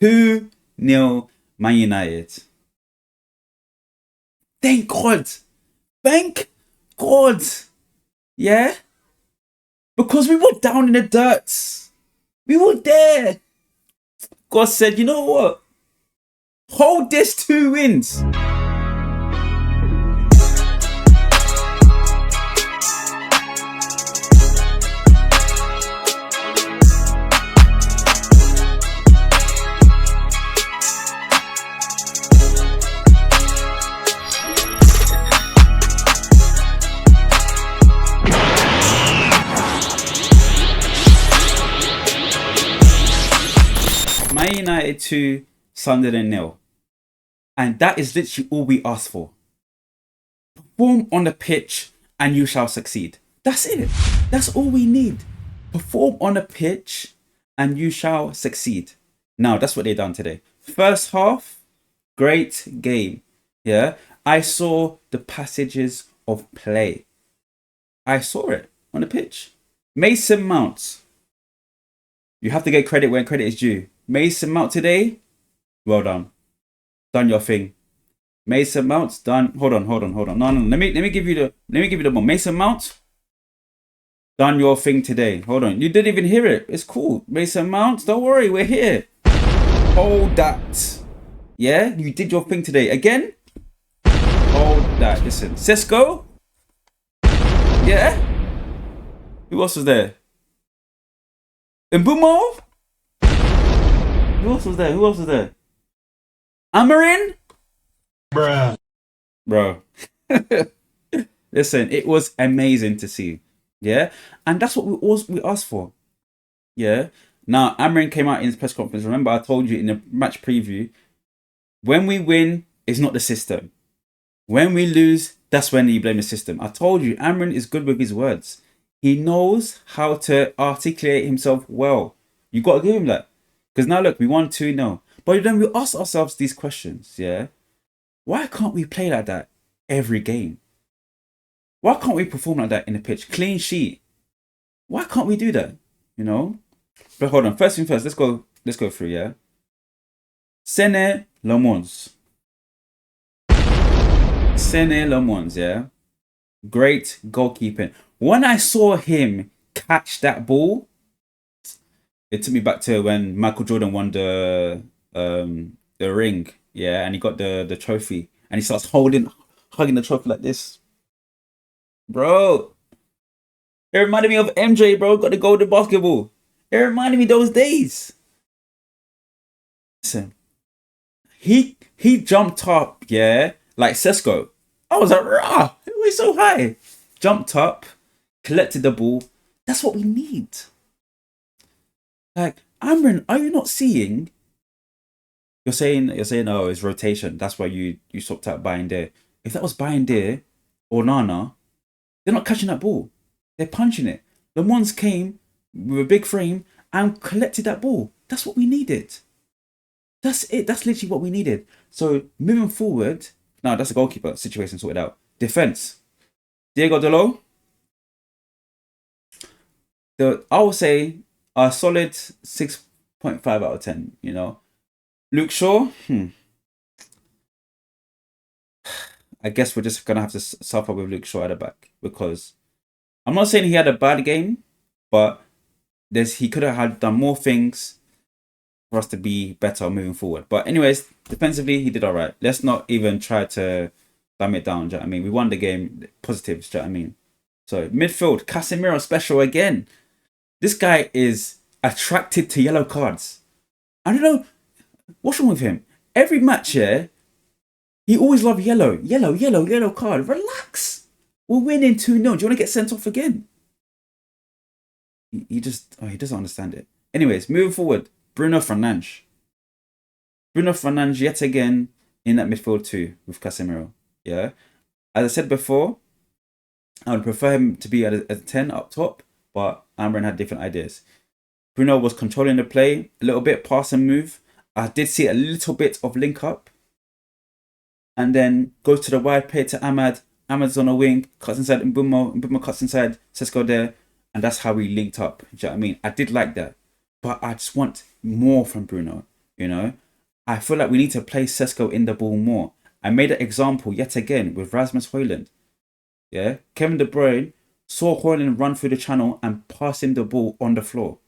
2-0 Man United. Thank God. Thank God. Yeah? Because we were down in the dirt. We were there. God said, you know what? Hold this 2 wins. Man United 2, Sunderland 0. And that is literally all we ask for. Perform on the pitch and you shall succeed. That's it. That's all we need. Perform on the pitch and you shall succeed. Now, that's what they done today. First half, great game. Yeah. I saw the passages of play. I saw it on the pitch. Mason Mount. You have to get credit when credit is due. Mason Mount today, well done. Done your thing. Mason Mount's done. Hold on. No. Let me give you the one. Mason Mount, done your thing today. Hold on. You didn't even hear it. It's cool. Mason Mount, don't worry, we're here. Hold that. Yeah, you did your thing today. Again. Hold that. Listen, Cisco. Yeah. Who else was there? Mbumo. Who else was there? Amarin? Bro. Listen, it was amazing to see. Yeah? And that's what we asked for. Yeah? Now, Amarin came out in his press conference. Remember, I told you in the match preview, when we win, it's not the system. When we lose, that's when you blame the system. I told you, Amarin is good with his words. He knows how to articulate himself well. You got to give him that. Because now look, we won 2-0. But then we ask ourselves these questions, yeah? Why can't we play like that every game? Why can't we perform like that in the pitch? Clean sheet. Why can't we do that? You know? But hold on, first thing first, let's go through, yeah? Senne, Lammens. Senne, Lammens, yeah? Great goalkeeping. When I saw him catch that ball, it took me back to when Michael Jordan won the ring, yeah, and he got the trophy, and he starts hugging the trophy like this, bro. It reminded me of MJ, bro. Got the golden basketball. It reminded me of those days. Listen, he jumped up, yeah, like Sesko. I was like, rah, we're so high. Jumped up, collected the ball. That's what we need. Like, Amrin, are you not seeing? You're saying, oh, it's rotation. That's why you swapped out Bayindir. If that was Bayindir or Nana, they're not catching that ball. They're punching it. The ones came with a big frame and collected that ball. That's what we needed. That's it. That's literally what we needed. So moving forward, now that's the goalkeeper situation sorted out. Defense. Diego Delo. I would say a solid 6.5 out of 10, you know. Luke Shaw, I guess we're just going to have to suffer with Luke Shaw at the back, because I'm not saying he had a bad game, but he could have done more things for us to be better moving forward. But anyways, defensively, he did all right. Let's not even try to dumb it down, do you know what I mean? We won the game, positives, do you know what I mean? So midfield, Casemiro special again. This guy is attracted to yellow cards. I don't know what's wrong with him. Every match, yeah, he always loved yellow card. Relax. We're winning 2-0. Do you want to get sent off again? He doesn't understand it. Anyways, moving forward, Bruno Fernandes. Bruno Fernandes yet again in that midfield too with Casemiro. Yeah, as I said before, I would prefer him to be at a 10 up top, but Amrin had different ideas. Bruno was controlling the play a little bit, pass and move. I did see a little bit of link up. And then goes to the wide play to Ahmad. Ahmad's on a wing, cuts inside Mbumo cuts inside, Sesko there. And that's how we linked up. Do you know what I mean? I did like that. But I just want more from Bruno. You know, I feel like we need to play Sesko in the ball more. I made an example yet again with Rasmus Højlund. Yeah, Kevin De Bruyne saw Højlund run through the channel and pass him the ball on the floor.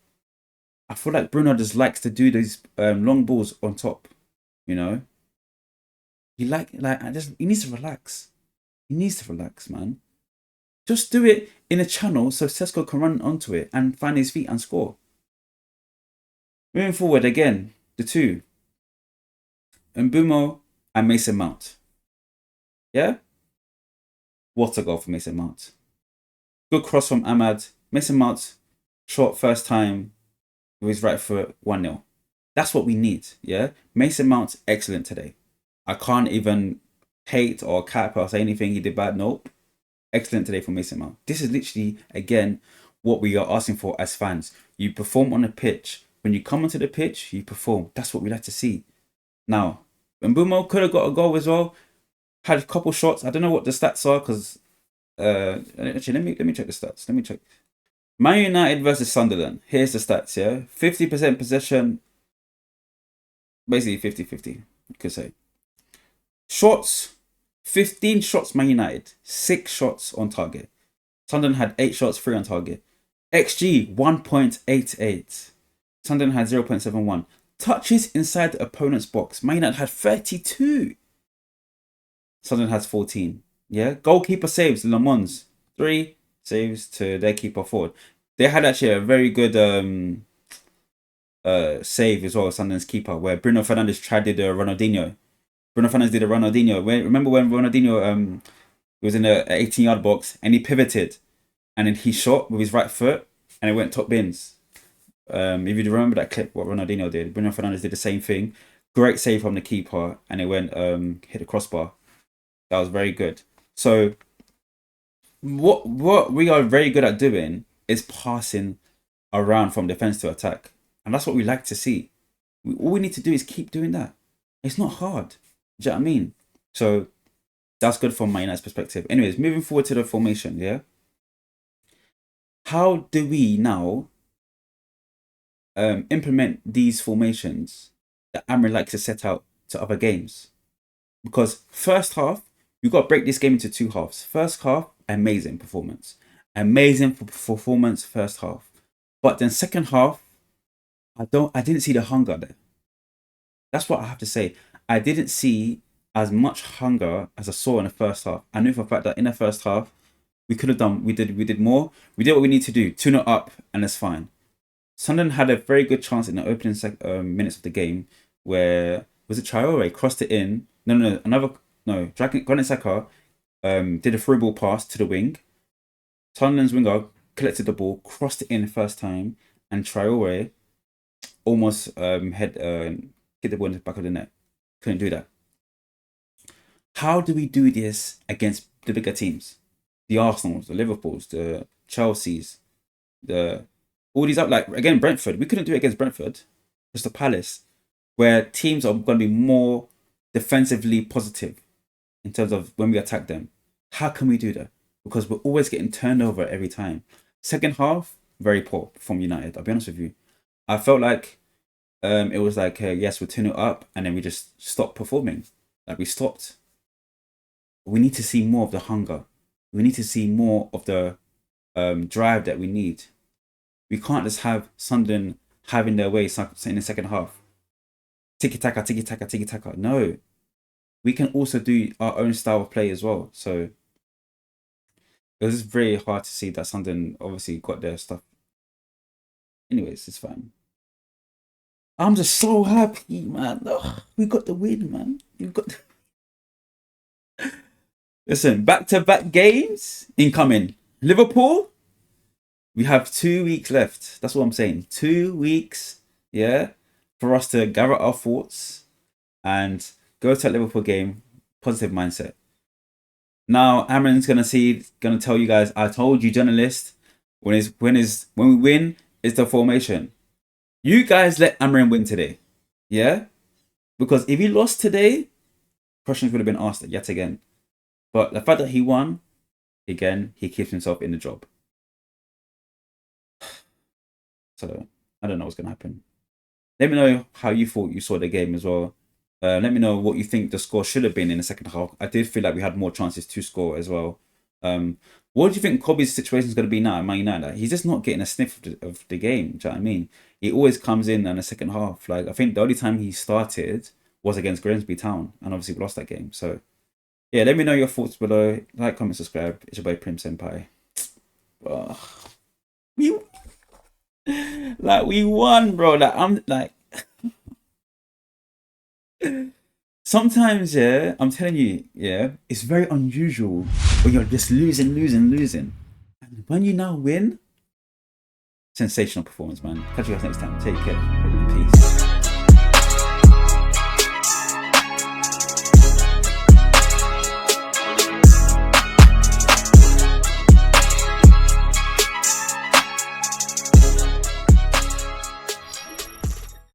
I feel like Bruno just likes to do these long balls on top. You know, he needs to relax. He needs to relax, man. Just do it in a channel so Sesko can run onto it and find his feet and score. Moving forward again, the two. Mbumo and Mason Mount. Yeah? What a goal for Mason Mount. Good cross from Ahmad. Mason Mount, shot first time with his right foot, 1-0. That's what we need, yeah? Mason Mount, excellent today. I can't even hate or cap or say anything he did bad. Nope. Excellent today for Mason Mount. This is literally, again, what we are asking for as fans. You perform on the pitch. When you come onto the pitch, you perform. That's what we like to see. Now, Mbumo could have got a goal as well. Had a couple shots. I don't know what the stats are because actually let me check the stats. Let me check. Man United versus Sunderland. Here's the stats, yeah. 50% possession. Basically 50-50, you could say. Shots, 15 shots Man United, 6 shots on target. Sunderland had 8 shots, 3 on target. XG 1.88. Sunderland had 0.71. Touches inside the opponent's box. Man United had 32. Sunderland has 14. Yeah. Goalkeeper saves. Lammens 3 saves to their keeper forward. They had actually a very good save as well. Sunderland's keeper, where Bruno Fernandes tried to do a Ronaldinho. Bruno Fernandes did a Ronaldinho. Remember when Ronaldinho was in the 18-yard box and he pivoted, and then he shot with his right foot and it went top bins. If you remember that clip, what Ronaldinho did, Bruno Fernandes did the same thing. Great save from the keeper, and it went hit the crossbar. That was very good. So what we are very good at doing is passing around from defense to attack, and that's what we like to see. All we need to do is keep doing that. It's not hard. Do you know what I mean? So that's good from my United's perspective. Anyways, moving forward to the formation, yeah. How do we now implement these formations that Amrin likes to set out to other games? Because first half, you've got to break this game into 2 halves. First half, amazing performance. Amazing performance first half. But then second half, I didn't see the hunger there. That's what I have to say. I didn't see as much hunger as I saw in the first half. I knew for a fact that in the first half, we could have done, we did more. We did what we need to do, 2-0 up, and it's fine. Sunderland had a very good chance in the opening minutes of the game where, was it Traore crossed it in? Granit Xhaka did a through ball pass to the wing. Sunderland's winger collected the ball, crossed it in the first time, and Traore almost hit the ball in the back of the net. Couldn't do that. How do we do this against the bigger teams? The Arsenals, the Liverpools, the Chelseas, all these up, like again Brentford. We couldn't do it against Brentford. Crystal Palace, where teams are going to be more defensively positive in terms of when we attack them. How can we do that? Because we're always getting turned over every time. Second half, very poor from United. I'll be honest with you. I felt like it was like, yes, we're 2-0 up, and then we just stopped performing. Like we stopped. We need to see more of the hunger. We need to see more of the drive that we need. We can't just have Sunderland having their way in the second half. Tiki-taka, tiki-taka, tiki-taka. No. We can also do our own style of play as well. So it was just very hard to see that Sunderland obviously got their stuff. Anyways, it's fine. I'm just so happy, man. Oh, we got the win, man. Listen, back-to-back games incoming. Liverpool, we have 2 weeks left. That's what I'm saying. 2 weeks, yeah, for us to gather our thoughts and go to that Liverpool game, positive mindset. Now, Amrin's gonna tell you guys, I told you, journalists, when we win, it's the formation. You guys let Amrin win today, yeah? Because if he lost today, questions would have been asked yet again. But the fact that he won, again, he keeps himself in the job. So, I don't know what's going to happen. Let me know how you thought you saw the game as well. Let me know what you think the score should have been in the second half. I did feel like we had more chances to score as well. What do you think Kobe's situation is going to be now at Man United? He's just not getting a sniff of the game. Do you know what I mean? He always comes in the second half. Like, I think the only time he started was against Grimsby Town, and obviously we lost that game. So, yeah, let me know your thoughts below. Like, comment, subscribe. It's your boy Preme Senpai. Ugh. We won, bro. Like, I'm like, sometimes, yeah, I'm telling you, yeah, it's very unusual when you're just losing. And when you now win, sensational performance, man. Catch you guys next time. Take care.